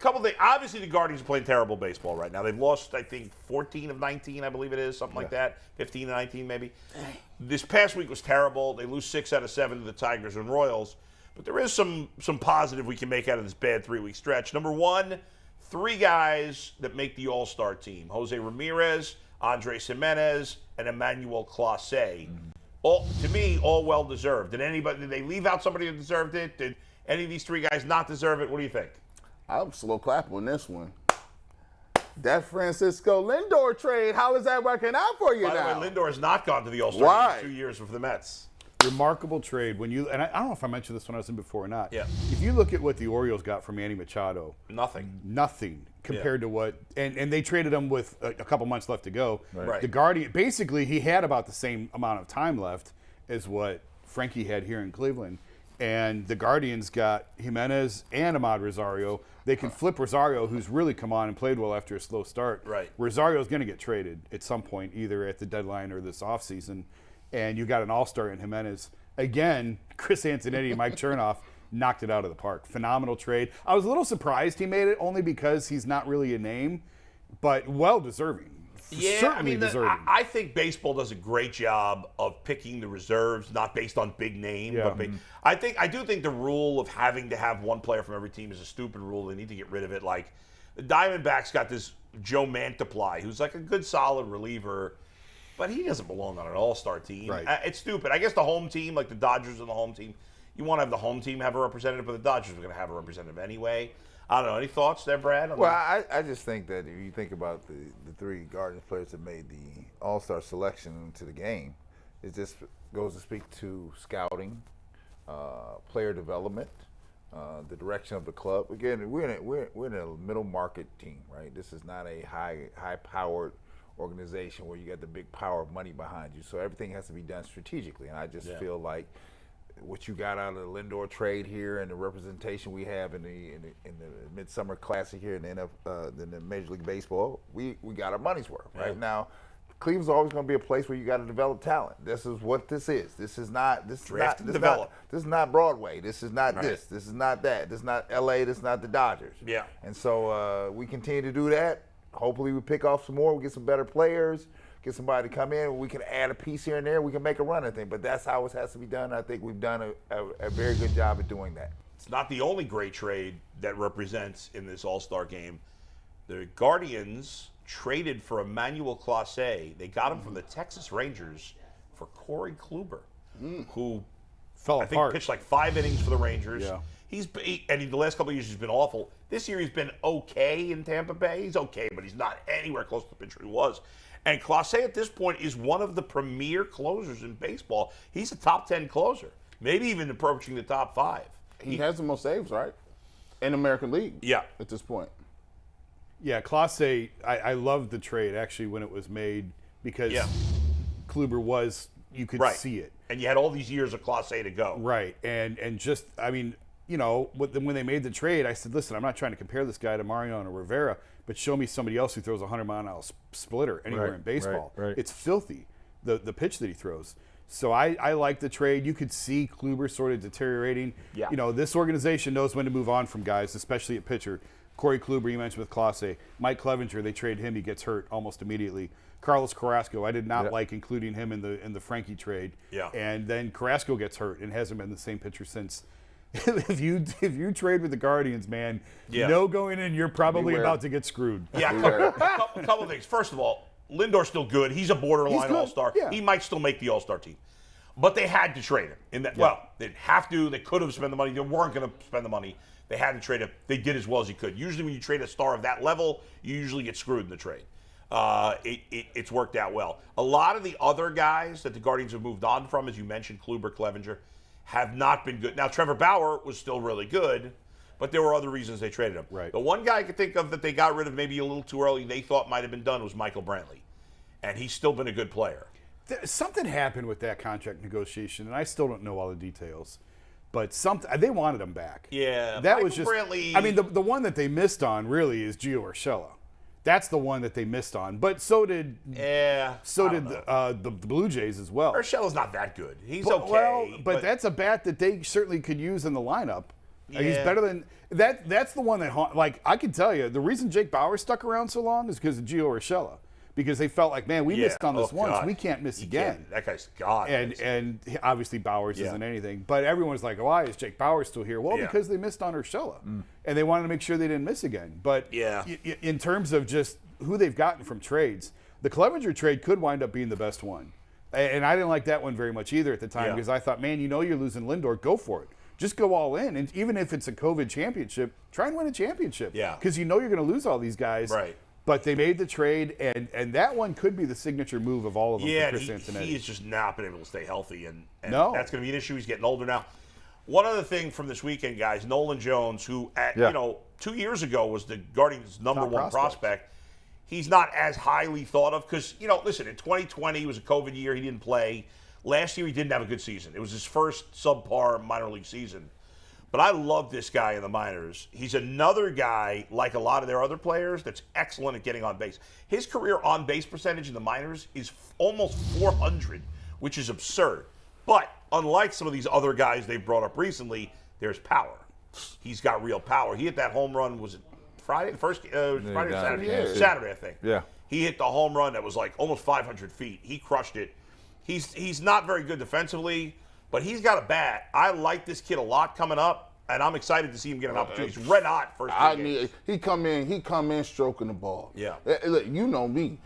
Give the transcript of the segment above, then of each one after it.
couple of things. Obviously, the Guardians are playing terrible baseball right now. They've lost, I think, 14 of 19, I believe it is, something like that. 15 of 19, maybe. This past week was terrible. They lose 6 out of 7 to the Tigers and Royals. But there is some positive we can make out of this bad 3-week stretch. Number one, 3 guys that make the All-Star team. Jose Ramirez, Andres Gimenez, and Emmanuel Clase. All, to me, all well-deserved. Did they leave out somebody that deserved it? Did any of these 3 guys not deserve it? What do you think? I'll slow clap on this one. That Francisco Lindor trade, how is that working out for you now? By the way, Lindor has not gone to the All-Star game in 2 years for the Mets. Remarkable trade. And I don't know if I mentioned this when I was in before or not. Yeah. If you look at what the Orioles got from Manny Machado, nothing compared to what, and they traded him with a couple months left to go. Right. The Guardian, basically, he had about the same amount of time left as what Frankie had here in Cleveland. And the Guardians got Gimenez and Ahmad Rosario. They can flip Rosario, who's really come on and played well after a slow start. Right. Rosario's going to get traded at some point, either at the deadline or this offseason. And you got an all-star in Gimenez. Again, Chris Antonetti and Mike Chernoff knocked it out of the park. Phenomenal trade. I was a little surprised he made it, only because he's not really a name, but well-deserving. Yeah, Certainly deserving. I think baseball does a great job of picking the reserves, not based on big name. Yeah. But I do think the rule of having to have one player from every team is a stupid rule. They need to get rid of it. Like, the Diamondbacks got this Joe Mantiply, who's like a good, solid reliever, but he doesn't belong on an all-star team. Right. It's stupid. I guess the home team, like the Dodgers and the home team, you want to have the home team have a representative, but the Dodgers are going to have a representative anyway. I don't know. Any thoughts there, Brad? Well, I just think that if you think about the 3 Guardians players that made the All-Star selection into the game, it just goes to speak to scouting, player development, the direction of the club. Again, we're in a middle market team, right? This is not a high-powered organization where you got the big power of money behind you. So everything has to be done strategically, and I just feel like what you got out of the Lindor trade here and the representation we have in the Midsummer Classic here in the Major League Baseball, we got our money's worth. Right now, Cleveland's always going to be a place where you got to develop talent. This is what this is. This is not Broadway. This is not this. This is not that. This is not L.A. This is not the Dodgers. Yeah. And so we continue to do that. Hopefully we pick off some more. We get some better players. Get somebody to come in. We can add a piece here and there. We can make a run at things. But that's how it has to be done. I think we've done a very good job at doing that. It's not the only great trade that represents in this All-Star game. The Guardians traded for Emmanuel Clase. They got him from the Texas Rangers for Corey Kluber, who Fell I think apart. pitched like 5 innings for the Rangers. Yeah. The last couple of years he's been awful. This year he's been okay in Tampa Bay. He's okay, but he's not anywhere close to the pitcher he was. And Clase at this point is one of the premier closers in baseball. He's a top 10 closer, maybe even approaching the top 5. He has the most saves, right? In the American League. Yeah. At this point. Yeah, Clase, I loved the trade actually when it was made because Kluber was, you could see it. And you had all these years of Clase to go. Right, and just, I mean, you know, when they made the trade, I said, listen, I'm not trying to compare this guy to Mariano Rivera, but show me somebody else who throws a 100-mile-an-hour splitter anywhere in baseball. Right. It's filthy, the pitch that he throws. So I like the trade. You could see Kluber sort of deteriorating. Yeah. You know, this organization knows when to move on from guys, especially at pitcher. Corey Kluber, you mentioned with Clase. Mike Clevenger, they trade him. He gets hurt almost immediately. Carlos Carrasco, I did not like including him in the Frankie trade. Yeah. And then Carrasco gets hurt and hasn't been the same pitcher since. If you trade with the Guardians, man, no going in, you're probably about to get screwed. Yeah, a couple of things. First of all, Lindor's still good. He's a borderline All-Star. Yeah. He might still make the All-Star team. But they had to trade him. Well, they didn't have to. They could have spent the money. They weren't going to spend the money. They had to trade him. They did as well as he could. Usually when you trade a star of that level, you usually get screwed in the trade. It's worked out well. A lot of the other guys that the Guardians have moved on from, as you mentioned, Kluber, Clevenger, have not been good. Now, Trevor Bauer was still really good, but there were other reasons they traded him. Right. The one guy I could think of that they got rid of maybe a little too early, they thought might have been done, was Michael Brantley. And he's still been a good player. Something happened with that contract negotiation, and I still don't know all the details. But they wanted him back. Yeah, that Michael was just. Brantley, I mean, the one that they missed on really is Gio Urshela. That's the one that they missed on. But so did the Blue Jays as well. Urshela's not that good. He's okay. Well, but that's a bat that they certainly could use in the lineup. He's better than that. That's the one that I can tell you the reason Jake Bauer stuck around so long is because of Gio Urshela. Because they felt like, man, we missed on this once. God. We can't miss again. That guy's God. And obviously Bowers isn't anything. But everyone's like, why is Jake Bauer still here? Well, because they missed on Urshela. And they wanted to make sure they didn't miss again. But in terms of just who they've gotten from trades, the Clevenger trade could wind up being the best one. And I didn't like that one very much either at the time because I thought, man, you're losing Lindor. Go for it. Just go all in. And even if it's a COVID championship, try and win a championship. Yeah. Because you're going to lose all these guys. Right. But they made the trade, and that one could be the signature move of all of them for Chris Antonetti. He has just not been able to stay healthy, and No. that's going to be an issue. He's getting older now. One other thing from this weekend, guys, Nolan Jones, who 2 years ago was the Guardians' number one prospect. He's not as highly thought of because, listen, in 2020 it was a COVID year. He didn't play. Last year he didn't have a good season. It was his first subpar minor league season. But I love this guy in the minors. He's another guy, like a lot of their other players, that's excellent at getting on base. His career on base percentage in the minors is almost 400, which is absurd. But unlike some of these other guys they've brought up recently, there's power. He's got real power. He hit that home run, was it Friday? Friday or Saturday? Yeah. Saturday, I think. Yeah. He hit the home run that was like almost 500 feet. He crushed it. He's not very good defensively, but he's got a bat. I like this kid a lot coming up, and I'm excited to see him get an opportunity. He's red hot first game. He come in stroking the ball. Yeah. Look, you know me.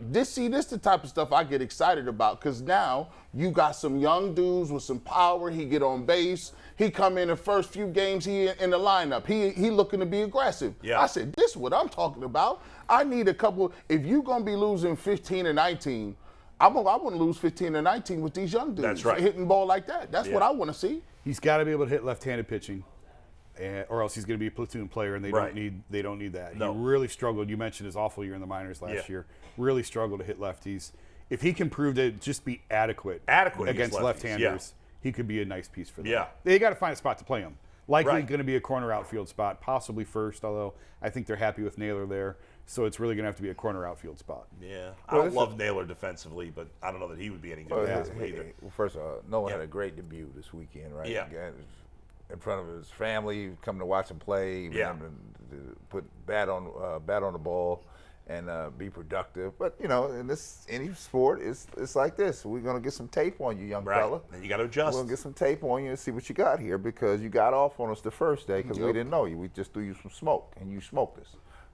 This the type of stuff I get excited about because now you got some young dudes with some power. He get on base. He come in the first few games he in the lineup. He looking to be aggressive. Yeah. I said, this is what I'm talking about. I need a couple. If you going to be losing 15 or 19, I want to lose 15 or 19 with these young dudes. That's right. Hitting ball like that. That's what I want to see. He's got to be able to hit left-handed pitching, or else he's going to be a platoon player, and they don't need that. No. He really struggled. You mentioned his awful year in the minors last year. Really struggled to hit lefties. If he can prove to just be adequate against left-handers, he could be a nice piece for them. Yeah. They got to find a spot to play him. Likely going to be a corner outfield spot, possibly first, although I think they're happy with Naylor there. So it's really going to have to be a corner outfield spot. Yeah. I don't love Naylor defensively, but I don't know that he would be any good defensively either. Well, first of all, Nolan had a great debut this weekend, right? Yeah. In front of his family, coming to watch him play, Yeah. to put bat on the ball, and be productive. But in any sport, it's like this. We're gonna get some tape on you, young fella. And you got to adjust. We're gonna get some tape on you and see what you got here because you got off on us the first day because we didn't know you. We just threw you some smoke and you smoked us.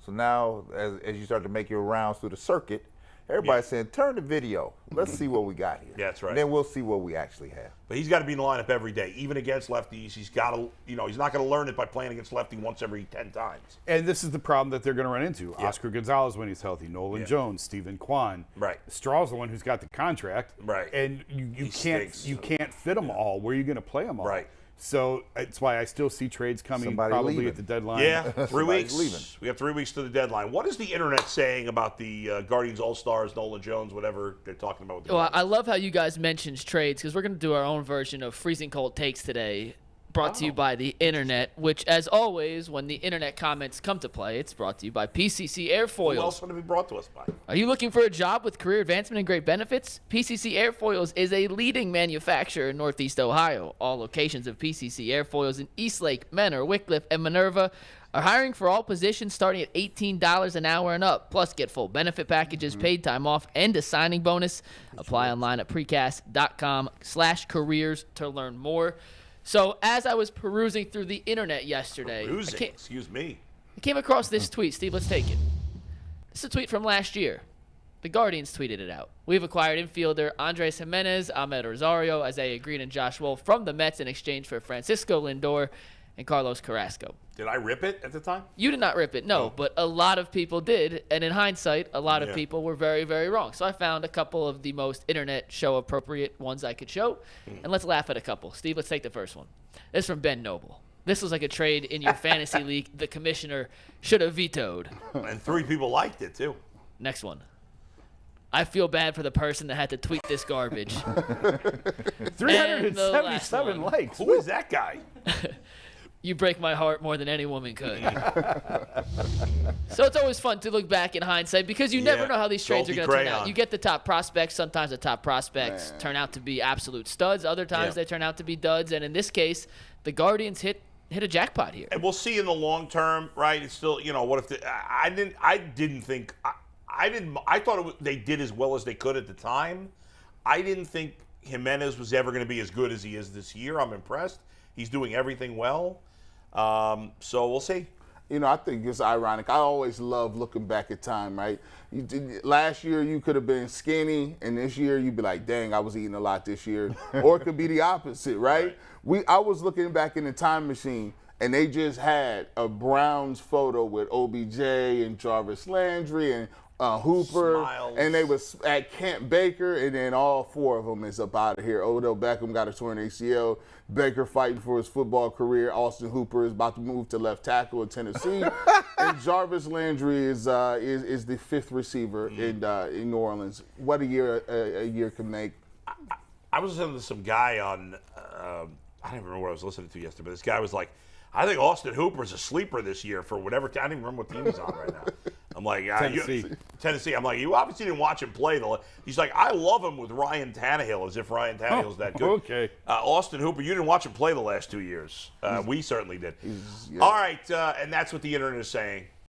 So now, as you start to make your rounds through the circuit, everybody's saying, turn the video. Let's see what we got here. Yeah, that's right. And then we'll see what we actually have. But he's got to be in the lineup every day, even against lefties. He's got to, he's not going to learn it by playing against lefty once every 10 times. And this is the problem that they're going to run into. Oscar Gonzalez when he's healthy, Nolan Jones, Stephen Kwan. Right. Straw's the one who's got the contract. Right. And you can't fit them all. Where are you going to play them all? Right. So that's why I still see trades coming probably leaving. at the deadline. Yeah, 3 weeks. Leaving. We have 3 weeks to the deadline. What is the internet saying about the Guardians All-Stars, Nolan Jones, whatever they're talking about with the Well, Guardians? I love how you guys mentioned trades because we're going to do our own version of Freezing Cold Takes today, brought to you by the internet, which, as always, when the internet comments come to play, it's brought to you by PCC Who else Airfoils. would it be brought to us by? Are you looking for a job with career advancement and great benefits? PCC Airfoils is a leading manufacturer in Northeast Ohio. All locations of PCC Airfoils in Eastlake, Menor, Wickliffe, and Minerva are hiring for all positions starting at $18 an hour and up. Plus, get full benefit packages, paid time off, and a signing bonus. Apply online at precast.com/careers to learn more. So, as I was perusing through the internet yesterday, Excuse me. I came across this tweet. Steve, let's take it. This is a tweet from last year. The Guardians tweeted it out. We've acquired infielder Andres Gimenez, Ahmed Rosario, Isaiah Green, and Josh Wolf from the Mets in exchange for Francisco Lindor and Carlos Carrasco. Did I rip it at the time? You did not rip it, no, but a lot of people did, and in hindsight, a lot of people were very, very wrong. So I found a couple of the most internet show-appropriate ones I could show, and let's laugh at a couple. Steve, let's take the first one. This is from Ben Noble. This was like a trade in your fantasy league the commissioner should have vetoed. And 3 people liked it, too. Next one. I feel bad for the person that had to tweet this garbage. 377 likes. Who is that guy? You break my heart more than any woman could. So it's always fun to look back in hindsight because you never know how these trades are going to turn out. You get the top prospects. Sometimes the top prospects turn out to be absolute studs. Other times they turn out to be duds. And in this case, the Guardians hit hit a jackpot here. And we'll see in the long term, right? It's still, what if I thought they did as well as they could at the time. I didn't think Gimenez was ever going to be as good as he is this year. I'm impressed. He's doing everything well. So we'll see. I think it's ironic. I always love looking back at time, right? Last year you could have been skinny, and this year you'd be like, dang, I was eating a lot this year. Or it could be the opposite, right? I was looking back in the time machine, and they just had a Browns photo with OBJ and Jarvis Landry and Hooper, Smiles. and they was at Camp Baker, and then all four of them is up out of here. Odell Beckham got a torn ACL. Baker fighting for his football career. Austin Hooper is about to move to left tackle in Tennessee, and Jarvis Landry is the fifth receiver in New Orleans. What a year can make. I was listening to some guy on, I don't even remember what I was listening to yesterday, but this guy was like, I think Austin Hooper's a sleeper this year for whatever. I don't even remember what team he's on right now. I'm like, Tennessee. I'm like, you obviously didn't watch him play. He's like, I love him with Ryan Tannehill, as if Ryan Tannehill's that good. Okay. Austin Hooper, you didn't watch him play the last 2 years. We certainly did. All right, and that's what the internet is saying.